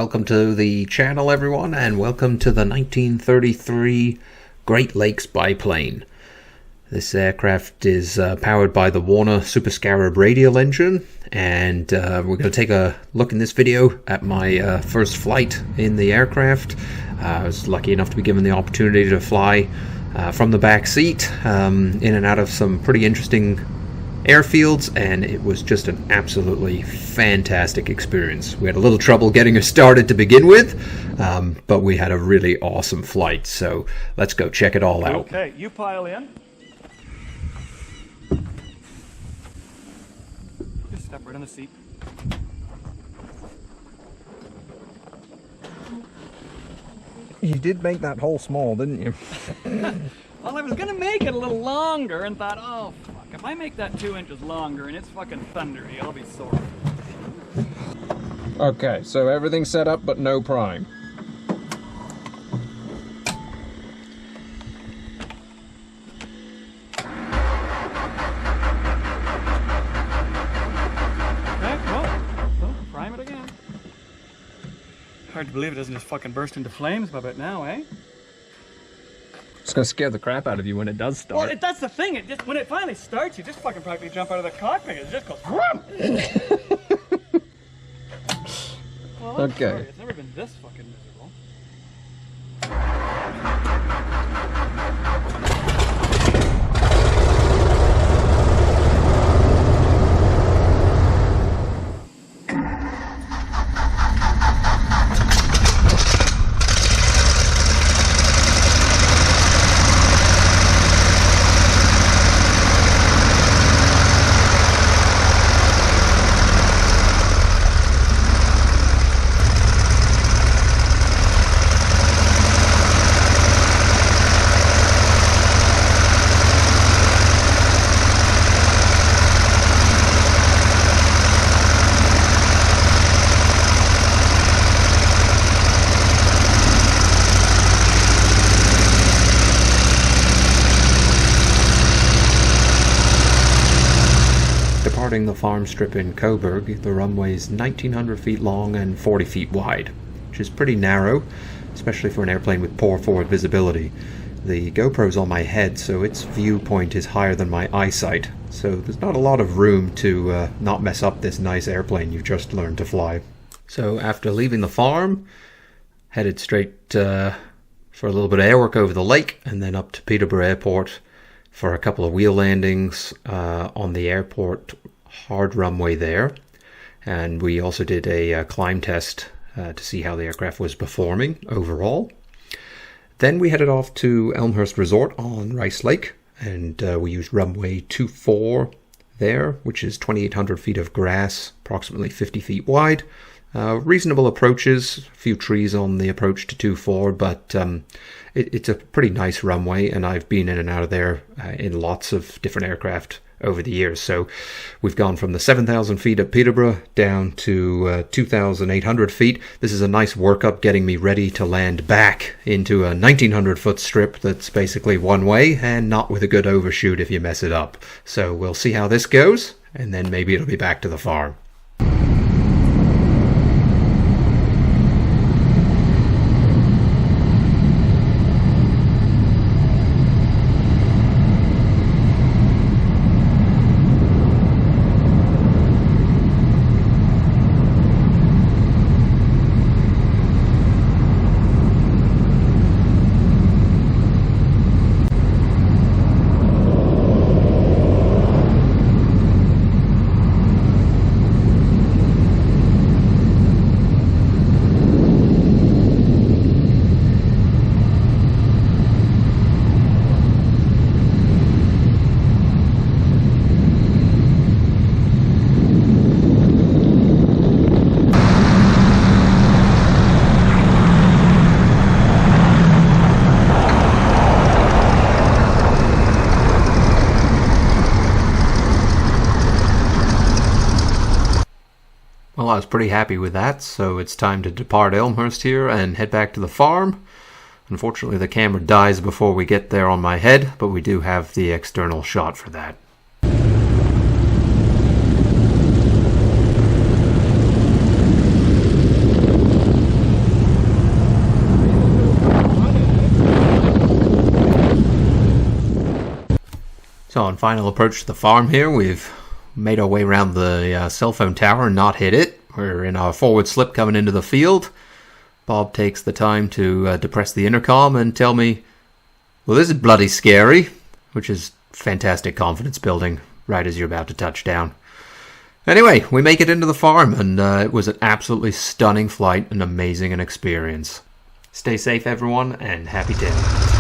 Welcome to the channel, everyone, and welcome to the 1933 Great Lakes Biplane. This aircraft is powered by the Warner Super Scarab radial engine, and we're going to take a look in this video at my first flight in the aircraft. I was lucky enough to be given the opportunity to fly from the back seat in and out of some pretty interesting airfields, and it was just an absolutely fantastic experience. We had a little trouble getting her started to begin with, but we had a really awesome flight, so let's go check it all out. Okay, you pile in. Just step right on the seat. You did make that hole small, didn't you? Well, I was gonna make it a little longer and thought, oh fuck, if I make that 2 inches longer and it's fucking thundery, I'll be sore. Okay, so everything's set up but no prime. Okay, well, prime it again. Hard to believe it doesn't just fucking burst into flames by about now, eh? It's gonna scare the crap out of you when it does start. Well, that's the thing. It just when it finally starts, you just fucking practically jump out of the cockpit. It just goes. Vroom! Well, I'm sorry. It's never been this fucking miserable. Departing the farm strip in Coburg, the runway is 1,900 feet long and 40 feet wide, which is pretty narrow, especially for an airplane with poor forward visibility. The GoPro's on my head, so its viewpoint is higher than my eyesight, so there's not a lot of room to not mess up this nice airplane you've just learned to fly. So after leaving the farm, headed straight for a little bit of air work over the lake, and then up to Peterborough Airport for a couple of wheel landings on the airport hard runway there. And we also did a climb test to see how the aircraft was performing overall. Then we headed off to Elmhurst Resort on Rice Lake, and we used runway 24 there, which is 2,800 feet of grass, approximately 50 feet wide. Reasonable approaches, a few trees on the approach to 24, but it's a pretty nice runway, and I've been in and out of there in lots of different aircraft over the years. So we've gone from the 7,000 feet at Peterborough down to 2,800 feet. This is a nice workup getting me ready to land back into a 1,900 foot strip that's basically one way and not with a good overshoot if you mess it up. So we'll see how this goes, and then maybe it'll be back to the farm. Well, I was pretty happy with that, so it's time to depart Elmhurst here and head back to the farm. Unfortunately, the camera dies before we get there on my head, but we do have the external shot for that. So on final approach to the farm here, we've made our way around the cell phone tower and not hit it. We're in our forward slip coming into the field. Bob takes the time to depress the intercom and tell me, well, this is bloody scary, which is fantastic confidence building right as you're about to touch down. Anyway, we make it into the farm, and it was an absolutely stunning flight, an amazing experience. Stay safe, everyone, and happy tailing.